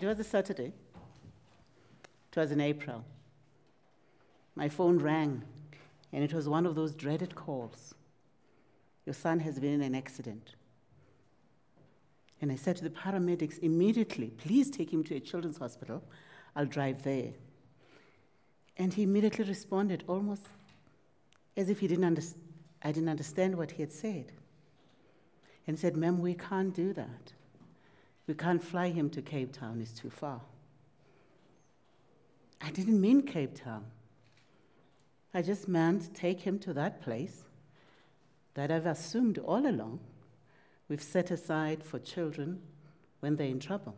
It was a Saturday. It was in April. My phone rang, and it was one of those dreaded calls. Your son has been in an accident. And I said to the paramedics immediately, please take him to a children's hospital. I'll drive there. And he immediately responded, almost as if I didn't understand what he had said. And said, ma'am, we can't do that. We can't fly him to Cape Town, it's too far. I didn't mean Cape Town. I just meant take him to that place that I've assumed all along we've set aside for children when they're in trouble.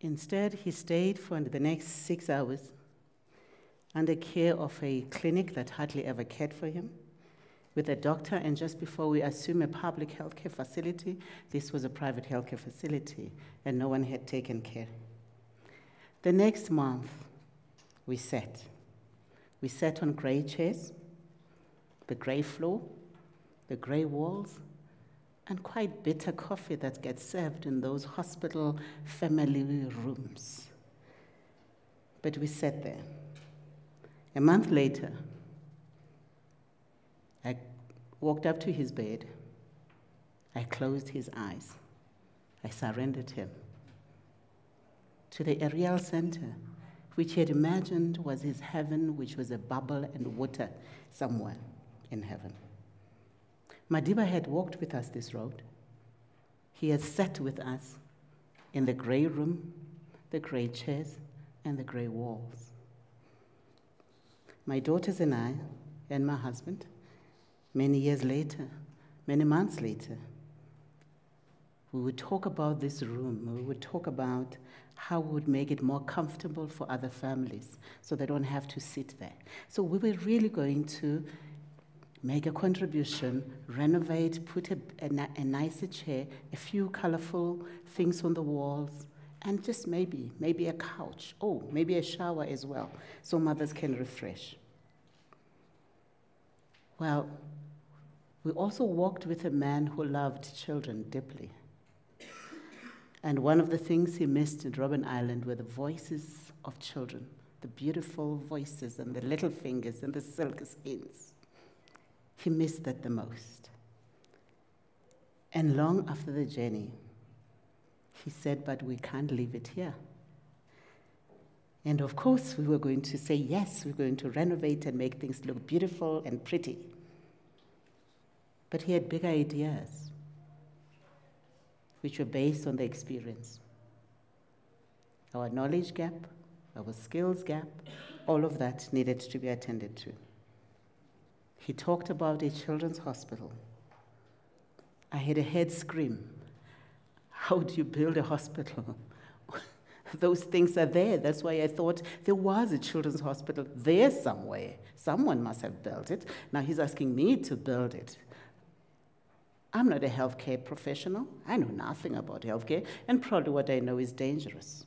Instead, he stayed for the next 6 hours under care of a clinic that hardly ever cared for him, with a doctor, and just before we assume a public healthcare facility, this was a private healthcare facility, and no one had taken care. The next month, we sat. We sat on gray chairs, the gray floor, the gray walls, and quite bitter coffee that gets served in those hospital family rooms. But we sat there. A month later, I walked up to his bed. I closed his eyes. I surrendered him to the Ariel Center, which he had imagined was his heaven, which was a bubble and water somewhere in heaven. Madiba had walked with us this road. He had sat with us in the gray room, the gray chairs, and the gray walls. My daughters and I, and my husband, many years later, many months later, we would talk about this room. We would talk about how we would make it more comfortable for other families so they don't have to sit there. So we were really going to make a contribution, renovate, put a nicer chair, a few colorful things on the walls, and just maybe a couch. Oh, maybe a shower as well, so mothers can refresh. Well, we also walked with a man who loved children deeply. And one of the things he missed in Robben Island were the voices of children, the beautiful voices and the little fingers and the silky skins. He missed that the most. And long after the journey, he said, but we can't leave it here. And of course, we were going to say, yes, we're going to renovate and make things look beautiful and pretty. But he had bigger ideas, which were based on the experience. Our knowledge gap, our skills gap, all of that needed to be attended to. He talked about a children's hospital. I had a head scream. How do you build a hospital? Those things are there. That's why I thought there was a children's hospital there somewhere. Someone must have built it. Now he's asking me to build it. I'm not a healthcare professional. I know nothing about healthcare, and probably what I know is dangerous.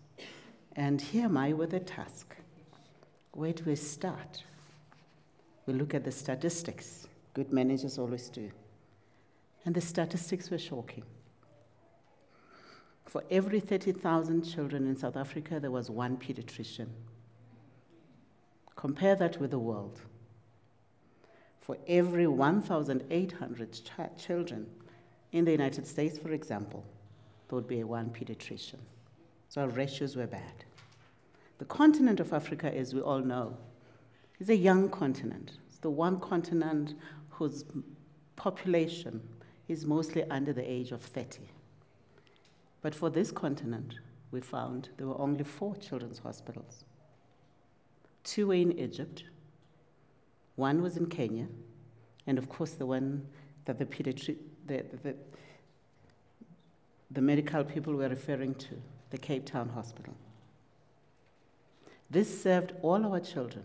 And here am I with a task. Where do we start? We look at the statistics. Good managers always do. And the statistics were shocking. For every 30,000 children in South Africa, there was one pediatrician. Compare that with the world. For every 1,800 children in the United States, for example, there would be one pediatrician. So our ratios were bad. The continent of Africa, as we all know, is a young continent. It's the one continent whose population is mostly under the age of 30. But for this continent, we found there were only 4 children's hospitals. 2 were in Egypt, 1 was in Kenya, and of course the one that the medical people were referring to, the Cape Town Hospital. This served all our children.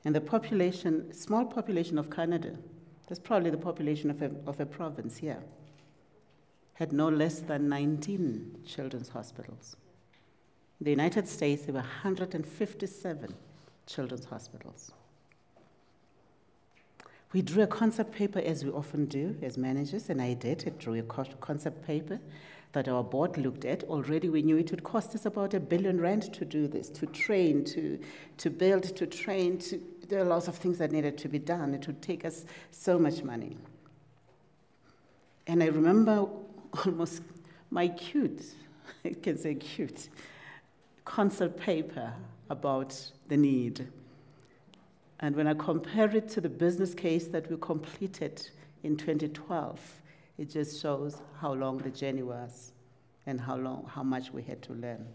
And the population, small population of Canada, that's probably the population of a province here, had no less than 19 children's hospitals. In the United States, there were 157 children's hospitals. We drew a concept paper, as we often do as managers, and I did. I drew a concept paper that our board looked at. Already we knew it would cost us about R1 billion to do this, to train, to build, to train. There are lots of things that needed to be done. It would take us so much money. And I remember almost my cute, I can say cute, concept paper about the need. And when I compare it to the business case that we completed in 2012, it just shows how long the journey was and how much we had to learn.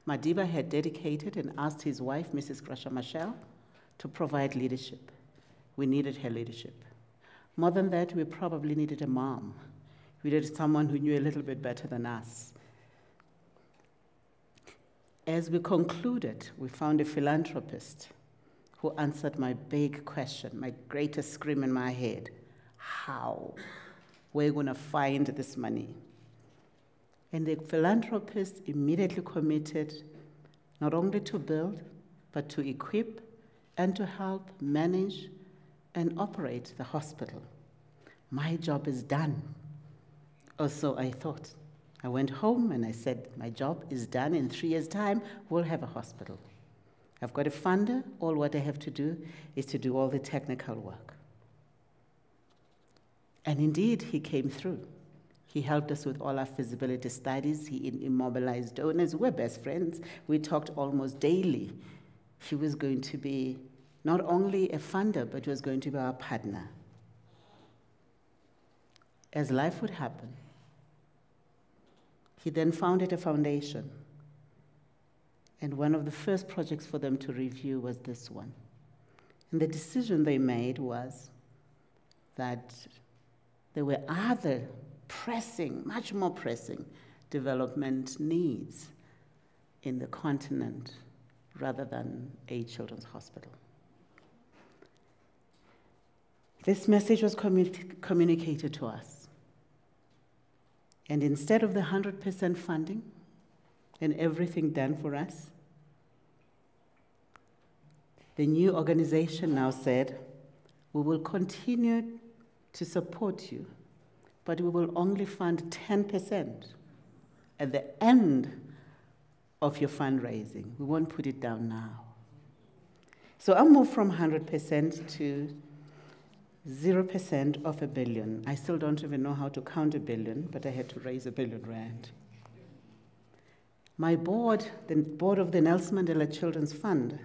Madiba had dedicated and asked his wife, Mrs. Grasha Machel, to provide leadership. We needed her leadership. More than that, we probably needed a mom. We needed someone who knew a little bit better than us. As we concluded, we found a philanthropist who answered my big question, my greatest scream in my head. How? We're going to find this money. And the philanthropist immediately committed not only to build, but to equip and to help manage and operate the hospital. My job is done. Or so I thought. I went home and I said, my job is done. In 3 years' time, we'll have a hospital. I've got a funder. All what I have to do is to do all the technical work. And indeed, he came through. He helped us with all our feasibility studies. He immobilized donors. We're best friends. We talked almost daily. He was going to be not only a funder, but he was going to be our partner. As life would happen, he then founded a foundation. And one of the first projects for them to review was this one. And the decision they made was that there were other pressing, much more pressing, development needs in the continent rather than a children's hospital. This message was communicated to us. And instead of the 100% funding and everything done for us, the new organization now said, we will continue to support you, but we will only fund 10% at the end of your fundraising. We won't put it down now. So I moved from 100% to 0% of R1 billion. I still don't even know how to count R1 billion, but I had to raise R1 billion. My board, the board of the Nelson Mandela Children's Fund,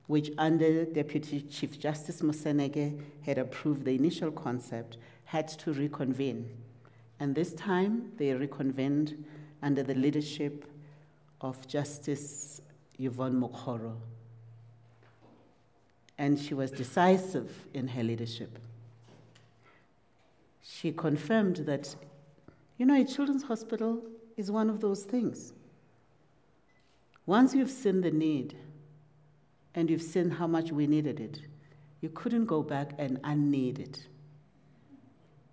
which under Deputy Chief Justice Moseneke had approved the initial concept, had to reconvene. And this time, they reconvened under the leadership of Justice Yvonne Mokgoro. And she was decisive in her leadership. She confirmed that, a children's hospital is one of those things. Once you've seen the need, and you've seen how much we needed it, you couldn't go back and unneed it.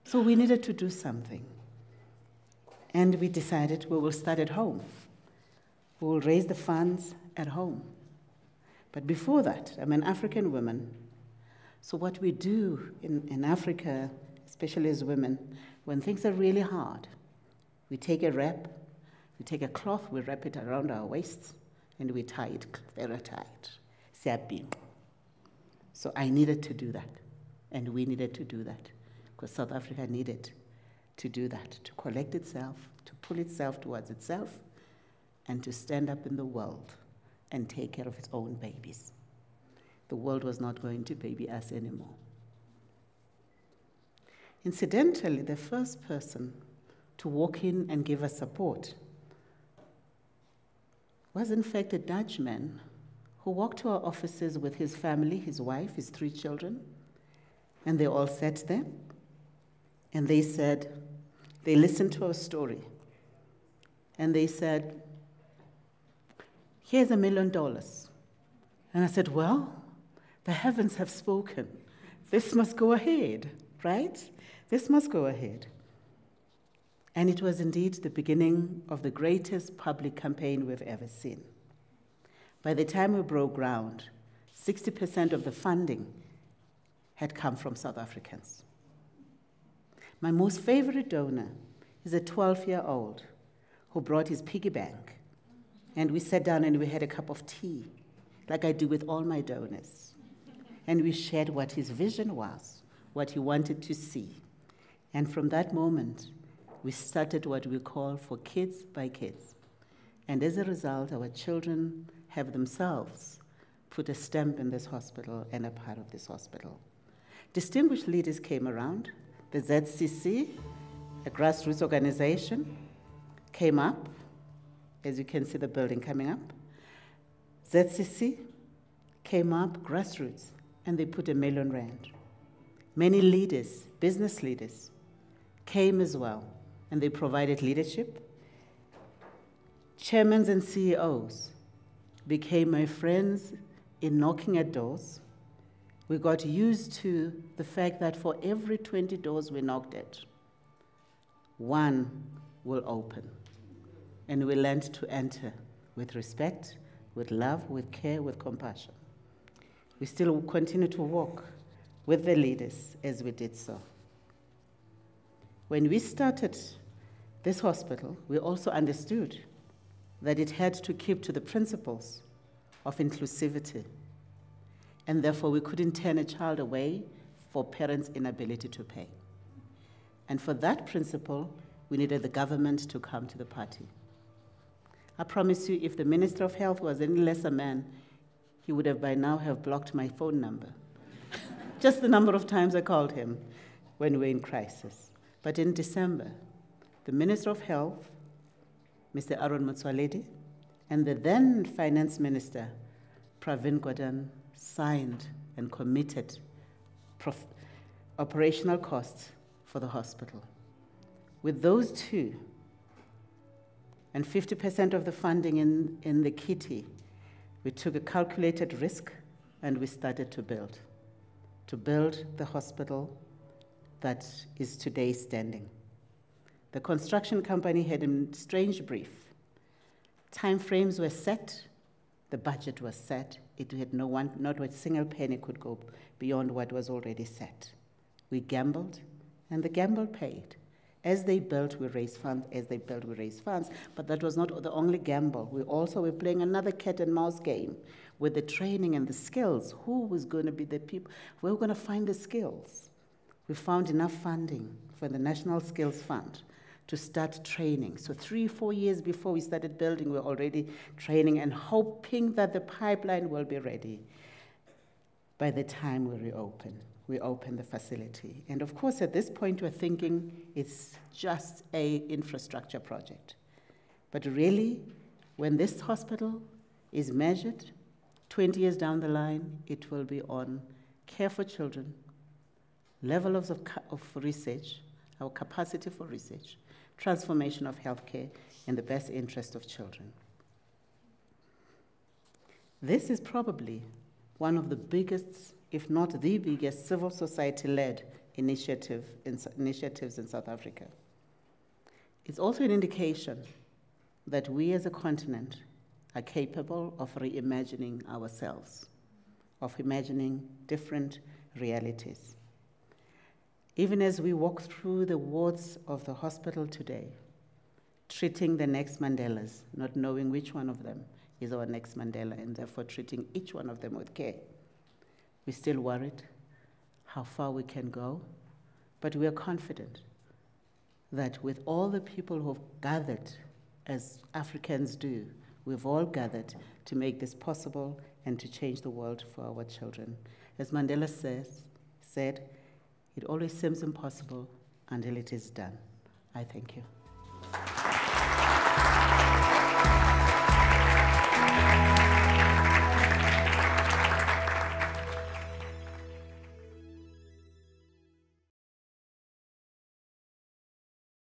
So we needed to do something. And we decided we will start at home. We will raise the funds at home. But before that, I'm an African woman. So what we do in Africa, especially as women, when things are really hard, we take a wrap, we take a cloth, we wrap it around our waists, and we tie it very tight. So I needed to do that, and we needed to do that, because South Africa needed to do that, to collect itself, to pull itself towards itself, and to stand up in the world and take care of its own babies. The world was not going to baby us anymore. Incidentally, the first person to walk in and give us support was in fact a Dutchman who walked to our offices with his family, his wife, his 3 children, and they all sat there, and they said, they listened to our story, and they said, here's $1 million. And I said, well, the heavens have spoken. This must go ahead, right? This must go ahead. And it was indeed the beginning of the greatest public campaign we've ever seen. By the time we broke ground, 60% of the funding had come from South Africans. My most favorite donor is a 12-year-old who brought his piggy bank. And we sat down and we had a cup of tea, like I do with all my donors. And we shared what his vision was, what he wanted to see. And from that moment, we started what we call For Kids by Kids. And as a result, our children have themselves put a stamp in this hospital and a part of this hospital. Distinguished leaders came around. The ZCC, a grassroots organization, came up. As you can see the building coming up. ZCC came up, grassroots, and they put R1 million. Many leaders, business leaders, came as well, and they provided leadership. Chairmen and CEOs became my friends in knocking at doors. We got used to the fact that for every 20 doors we knocked at, one will open. And we learned to enter with respect, with love, with care, with compassion. We still continue to walk with the leaders as we did so. When we started this hospital, we also understood that it had to keep to the principles of inclusivity. And therefore, we couldn't turn a child away for parents' inability to pay. And for that principle, we needed the government to come to the party. I promise you, if the Minister of Health was any less a man, he would have by now have blocked my phone number. Just the number of times I called him when we were in crisis. But in December, the Minister of Health, Mr. Aaron Motsoaledi, and the then Finance Minister, Pravin Gordhan, signed and committed operational costs for the hospital. With those two, and 50% of the funding in the kitty, we took a calculated risk and we started to build the hospital that is today standing. The construction company had a strange brief. Timeframes were set, the budget was set. It had not a single penny could go beyond what was already set. We gambled, and the gamble paid. As they built, we raised funds. As they built, we raised funds. But that was not the only gamble. We also were playing another cat and mouse game with the training and the skills. Who was going to be the people? We were going to find the skills. We found enough funding for the National Skills Fund to start training. So 3-4 years before we started building, we were already training and hoping that the pipeline will be ready by the time we reopen. We open the facility. And of course, at this point, we're thinking it's just an infrastructure project. But really, when this hospital is measured, 20 years down the line, it will be on care for children, levels of research, our capacity for research, transformation of healthcare, in the best interest of children. This is probably one of the biggest, if not the biggest, civil society-led initiatives in South Africa. It's also an indication that we as a continent are capable of reimagining ourselves, of imagining different realities. Even as we walk through the wards of the hospital today, treating the next Mandelas, not knowing which one of them is our next Mandela, and therefore treating each one of them with care. We're still worried how far we can go, but we are confident that with all the people who've gathered, as Africans do, we've all gathered to make this possible and to change the world for our children. As Mandela said, it always seems impossible until it is done. I thank you.